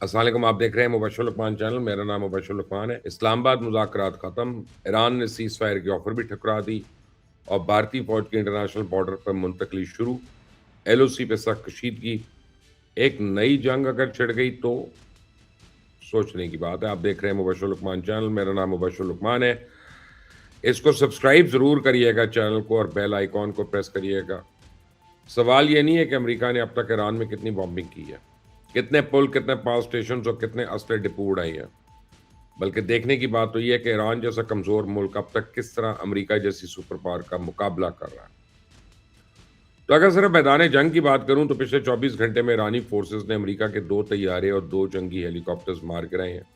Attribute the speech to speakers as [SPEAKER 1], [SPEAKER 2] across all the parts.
[SPEAKER 1] السلام علیکم، آپ دیکھ رہے ہیں مبشر لقمان چینل. میرا نام مبشر لقمان ہے. اسلام آباد مذاکرات ختم، ایران نے سیز فائر کی آفر بھی ٹھکرا دی اور بھارتی فوج کی انٹرنیشنل بارڈر پر منتقلی شروع. ایل او سی پہ سخت کشیدگی. ایک نئی جنگ اگر چھڑ گئی تو سوچنے کی بات ہے. آپ دیکھ رہے ہیں مبشر لقمان چینل. میرا نام مبشر لقمان ہے. اس کو سبسکرائب ضرور کریے گا چینل کو، اور بیل آئیکن کو پریس کریے گا. سوال یہ نہیں ہے کہ امریکہ نے اب تک ایران میں کتنی بامبنگ کی ہے، کتنے پل، کتنے پاور سٹیشنز اور کتنے اسلحے ڈپو اڑائے ہیں، بلکہ دیکھنے کی بات تو یہ ہے کہ ایران جیسا کمزور ملک اب تک کس طرح امریکہ جیسی سپر پاور کا مقابلہ کر رہا ہے. تو اگر صرف میدان جنگ کی بات کروں تو پچھلے 24 گھنٹے میں ایرانی فورسز نے امریکہ کے 2 طیارے اور 2 جنگی ہیلی کاپٹرز مار گرائے ہیں.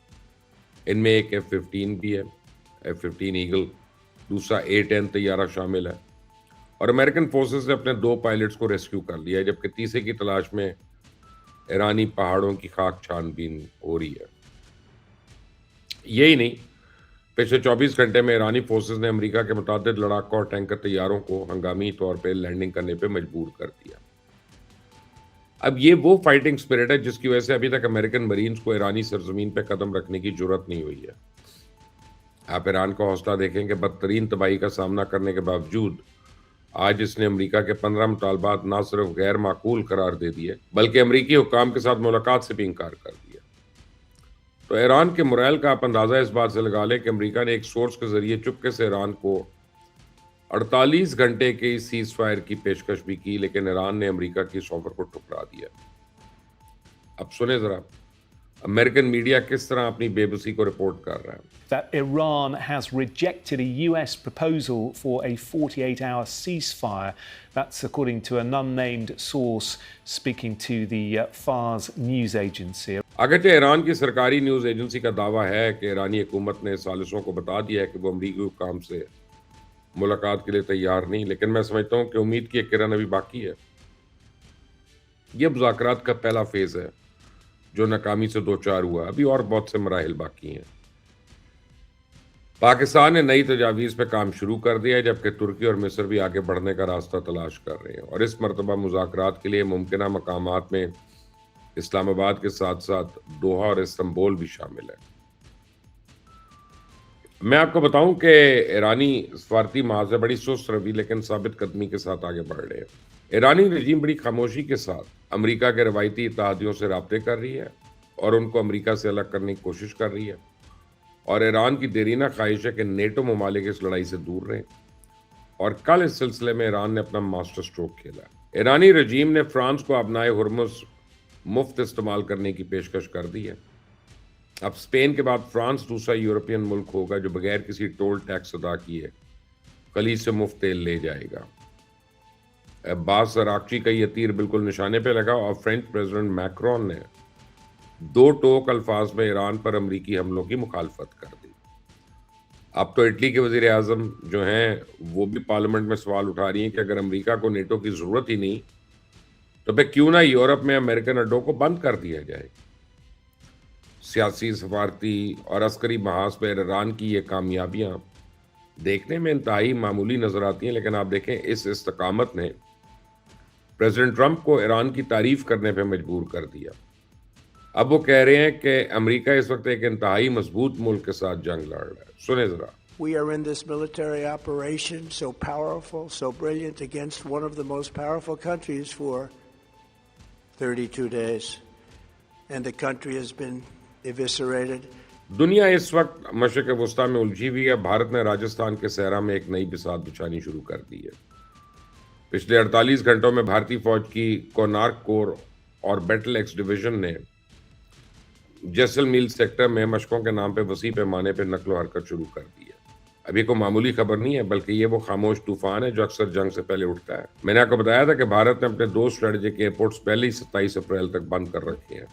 [SPEAKER 1] ان میں ایک F-15 بھی ہے، F-15 ایگل، دوسرا A-10 طیارہ شامل ہے. اور امریکن فورسز نے اپنے 2 پائلٹس کو ریسکیو کر لیا ہے، جبکہ تیسرے کی تلاش میں ایرانی پہاڑوں کی خاک چھان بین ہو رہی ہے. یہی نہیں، پچھلے 24 گھنٹے میں ایرانی فورسز نے امریکہ کے متعدد لڑاکا اور ٹینکر طیاروں کو ہنگامی طور پہ لینڈنگ کرنے پہ مجبور کر دیا. اب یہ وہ فائٹنگ سپرٹ ہے جس کی وجہ سے ابھی تک امریکن مرینز کو ایرانی سرزمین پہ قدم رکھنے کی جرت نہیں ہوئی ہے. آپ ایران کا حوصلہ دیکھیں کہ بدترین تباہی کا سامنا کرنے کے باوجود آج اس نے امریکہ کے 15 مطالبات نہ صرف غیر معقول قرار دے دیے بلکہ امریکی حکام کے ساتھ ملاقات سے بھی انکار کر دیا. تو ایران کے مرائل کا آپ اندازہ اس بات سے لگا لیں کہ امریکہ نے ایک سورس کے ذریعے چپکے سے ایران کو 48 گھنٹے کی سیز فائر کی پیشکش بھی کی، لیکن ایران نے امریکہ کی اس آفر کو ٹھکرا دیا. اب سنیں ذرا امریکن میڈیا کس طرح اپنی بے بسی کو رپورٹ کر رہا ہے.
[SPEAKER 2] That Iran has rejected a US proposal for a 48-hour ceasefire. That's according to an unnamed source speaking to the Fars news agency.
[SPEAKER 1] اگرچہ ایران کی سرکاری نیوز ایجنسی کا دعویٰ ہے کہ ایرانی حکومت نے ثالثوں کو بتا دیا ہے کہ وہ امریکی حکام سے ملاقات کے لیے تیار نہیں، لیکن میں سمجھتا ہوں کہ امید کی ایک کرن ابھی باقی ہے. یہ مذاکرات کا پہلا فیز ہے جو ناکامی سے دوچار ہوا. ابھی اور بہت سے مراحل باقی ہیں. پاکستان نے نئی تجاویز پہ کام شروع کر دیا ہے، جبکہ ترکی اور مصر بھی آگے بڑھنے کا راستہ تلاش کر رہے ہیں، اور اس مرتبہ مذاکرات کے لیے ممکنہ مقامات میں اسلام آباد کے ساتھ ساتھ دوحہ اور استنبول بھی شامل ہے. میں آپ کو بتاؤں کہ ایرانی سفارتی محاذ سے بڑی سست روی لیکن ثابت قدمی کے ساتھ آگے بڑھ رہے ہیں. ایرانی رجیم بڑی خاموشی کے ساتھ امریکہ کے روایتی اتحادیوں سے رابطے کر رہی ہے اور ان کو امریکہ سے الگ کرنے کی کوشش کر رہی ہے، اور ایران کی دیرینہ خواہش ہے کہ نیٹو ممالک اس لڑائی سے دور رہیں. اور کل اس سلسلے میں ایران نے اپنا ماسٹر سٹروک کھیلا. ایرانی رجیم نے فرانس کو ابنائے ہرمز مفت استعمال کرنے کی پیشکش کر دی ہے. اب اسپین کے بعد فرانس دوسرا یورپین ملک ہوگا جو بغیر کسی ٹول ٹیکس ادا کیے خلیج سے مفت تیل لے جائے گا. عباس عراقچی کا یہ تیر بالکل نشانے پہ لگا اور فرینچ پریزیڈنٹ میکرون نے 2 ٹوک الفاظ میں ایران پر امریکی حملوں کی مخالفت کر دی. اب تو اٹلی کے وزیر اعظم جو ہیں وہ بھی پارلیمنٹ میں سوال اٹھا رہی ہیں کہ اگر امریکہ کو نیٹو کی ضرورت ہی نہیں تو پھر کیوں نہ یورپ میں امریکن اڈوں کو بند کر دیا جائے. سیاسی، سفارتی اور عسکری محاذ پر ایران کی یہ کامیابیاں دیکھنے میں انتہائی معمولی نظر آتی ہیں، لیکن آپ دیکھیں اس استقامت نے پریزیڈنٹ ٹرمپ کو ایران کی تعریف کرنے پہ مجبور کر دیا. اب وہ کہہ رہے ہیں کہ امریکہ اس وقت ایک انتہائی مضبوط ملک کے ساتھ جنگ لڑ رہا ہے. سنیں ذرا.
[SPEAKER 3] We are in this military operation so powerful, so brilliant against one of the most powerful countries for 32 days. And the country has been eviscerated.
[SPEAKER 1] دنیا اس وقت مشرق وسطیٰ میں الجھی ہوئی ہے. بھارت نے راجستھان کے صحرا میں ایک نئی بساط بچھانی شروع کر دی ہے. پچھلے 48 گھنٹوں میں بھارتی فوج کی کونارک کور اور بیٹل ایکس ڈویژن نے جیسلمیل سیکٹر میں مشقوں کے نام پہ وسیع پیمانے پہ نقل و حرکت شروع کر دی ہے. ابھی کوئی معمولی خبر نہیں ہے، بلکہ یہ وہ خاموش طوفان ہے جو اکثر جنگ سے پہلے اٹھتا ہے. میں نے آپ کو بتایا تھا کہ بھارت نے اپنے 2 اسٹریٹجک ایئرپورٹس پہلے ہی 27 اپریل تک بند کر رکھے ہیں،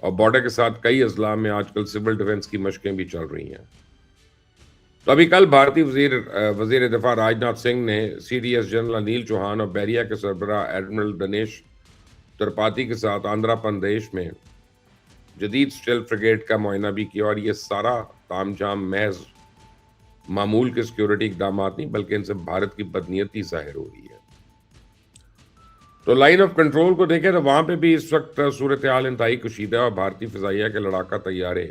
[SPEAKER 1] اور بارڈر کے ساتھ کئی اضلاع میں آج کل سول ڈیفنس کی مشقیں بھی چل رہی ہیں. تو ابھی کل بھارتی وزیر دفاع راجناتھ سنگھ نے C D S General Anil Chauhan اور بحریہ کے سربراہ ایڈمرل دنیش ترپاتی کے ساتھ آندھرا پردیش میں جدید اسٹیل فریگیٹ کا معائنہ بھی کیا، اور یہ سارا تام جام محض معمول کے سیکیورٹی اقدامات نہیں بلکہ ان سے بھارت کی بدنیتی ظاہر ہو رہی ہے. تو لائن آف کنٹرول کو دیکھیں تو وہاں پہ بھی اس وقت صورتحال انتہائی کشیدہ ہے اور بھارتی فضائیہ کے لڑاکا طیارے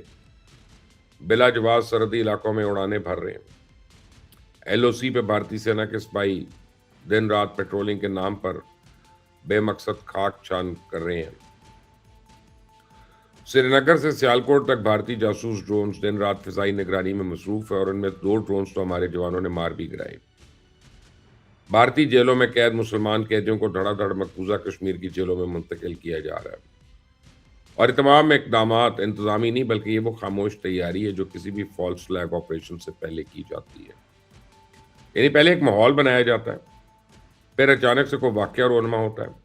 [SPEAKER 1] بلا جواز سرحدی علاقوں میں اڑانے بھر رہے ہیں. LOC پہ بھارتی سینا کے سپاہی دن رات پیٹرولنگ کے نام پر بے مقصد خاک چھان کر رہے ہیں. سری نگر سے سیالکوٹ تک بھارتی جاسوس ڈرونز دن رات فضائی نگرانی میں مصروف ہے اور ان میں 2 ڈرونز تو ہمارے جوانوں نے مار بھی گرائے. بھارتی جیلوں میں قید مسلمان قیدیوں کو دھڑا دھڑ مقبوضہ کشمیر کی جیلوں میں منتقل کیا جا رہا ہے. اور یہ تمام اقدامات انتظامی نہیں بلکہ یہ وہ خاموش تیاری ہے جو کسی بھی فالس فلیگ آپریشن سے پہلے کی جاتی ہے. یعنی پہلے ایک ماحول بنایا جاتا ہے، پھر اچانک سے کوئی واقعہ رونما ہوتا ہے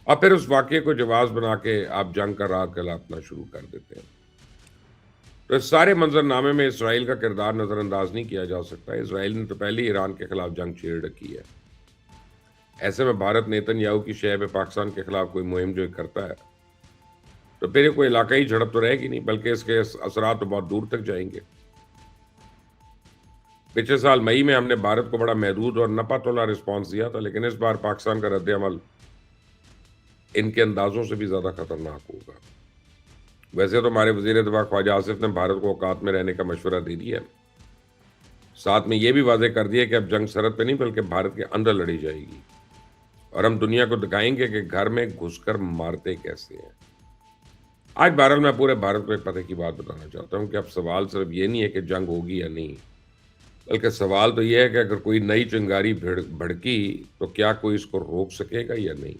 [SPEAKER 1] اور پھر اس واقعے کو جواز بنا کے آپ جنگ کا راہ کھلانا شروع کر دیتے ہیں. تو اس سارے منظر نامے میں اسرائیل کا کردار نظر انداز نہیں کیا جا سکتا. اسرائیل نے تو پہلے ہی ایران کے خلاف جنگ چھیڑ رکھی ہے. ایسے میں بھارت نیتن یاہو کی شہ میں پاکستان کے خلاف کوئی مہم جو کرتا ہے تو پھر یہ کوئی علاقائی جھڑپ تو رہے گی نہیں بلکہ اس کے اثرات تو بہت دور تک جائیں گے. پچھلے سال مئی میں ہم نے بھارت کو بڑا محدود اور نپا تولا رسپانس دیا تھا، لیکن اس بار پاکستان کا رد عمل ان کے اندازوں سے بھی زیادہ خطرناک ہوگا. ویسے تو ہمارے وزیر دفاع خواجہ آصف نے بھارت کو اوقات میں رہنے کا مشورہ دے دیا ہے، ساتھ میں یہ بھی واضح کر دیا کہ اب جنگ سرحد پہ نہیں بلکہ بھارت کے اندر لڑی جائے گی اور ہم دنیا کو دکھائیں گے کہ گھر میں گھس کر مارتے کیسے ہیں. آج بہرحال میں پورے بھارت کو ایک پتہ کی بات بتانا چاہتا ہوں کہ اب سوال صرف یہ نہیں ہے کہ جنگ ہوگی یا نہیں، بلکہ سوال تو یہ ہے کہ اگر کوئی نئی چنگاری بھڑکی تو کیا کوئی اس کو روک سکے گا یا نہیں.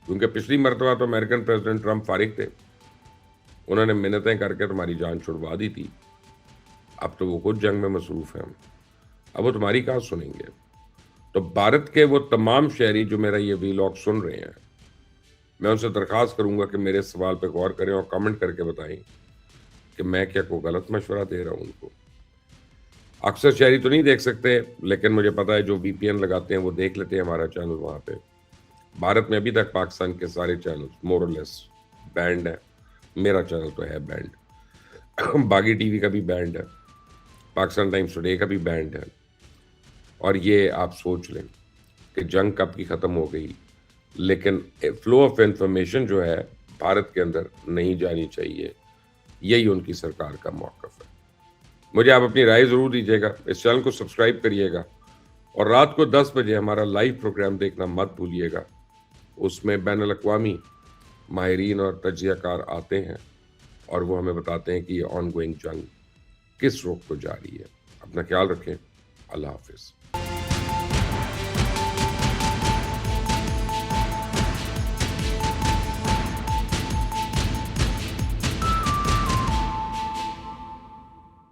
[SPEAKER 1] کیونکہ پچھلی مرتبہ تو امریکن پریزیڈنٹ ٹرمپ فارغ تھے، انہوں نے منتیں کر کے تمہاری جان چھڑوا دی تھی. اب تو وہ خود جنگ میں مصروف ہیں، اب وہ تمہاری کہاں سنیں گے. تو بھارت کے وہ تمام شہری جو میرا یہ ویلاگ سن رہے ہیں، میں ان سے درخواست کروں گا کہ میرے سوال پہ غور کریں اور کمنٹ کر کے بتائیں کہ میں کیا کوئی غلط مشورہ دے رہا ہوں ان کو. اکثر شہری تو نہیں دیکھ سکتے، لیکن مجھے پتا ہے جو VPN لگاتے ہیں وہ دیکھ لیتے ہیں ہمارا چینل. وہاں پہ بھارت میں ابھی تک پاکستان کے سارے چینل مور اور لیس بینڈ ہیں. میرا چینل تو ہے بینڈ، باغی ٹی وی کا بھی بینڈ ہے، پاکستان ٹائمز ٹوڈے کا بھی بینڈ ہے. اور یہ آپ سوچ لیں کہ جنگ کب کی ختم ہو گئی، لیکن فلو آف انفارمیشن جو ہے بھارت کے اندر نہیں جانی چاہیے. یہی ان کی سرکار کا موقف ہے. مجھے آپ اپنی رائے ضرور دیجیے گا. اس چینل کو سبسکرائب کریے گا اور رات کو 10 بجے ہمارا لائیو پروگرام دیکھنا مت بھولیے گا. اس میں بین الاقوامی ماہرین اور تجزیہ کار آتے ہیں اور وہ ہمیں بتاتے ہیں کہ یہ آن گوئنگ جنگ کس رخ کو جاری ہے. اپنا خیال رکھیں. اللہ حافظ.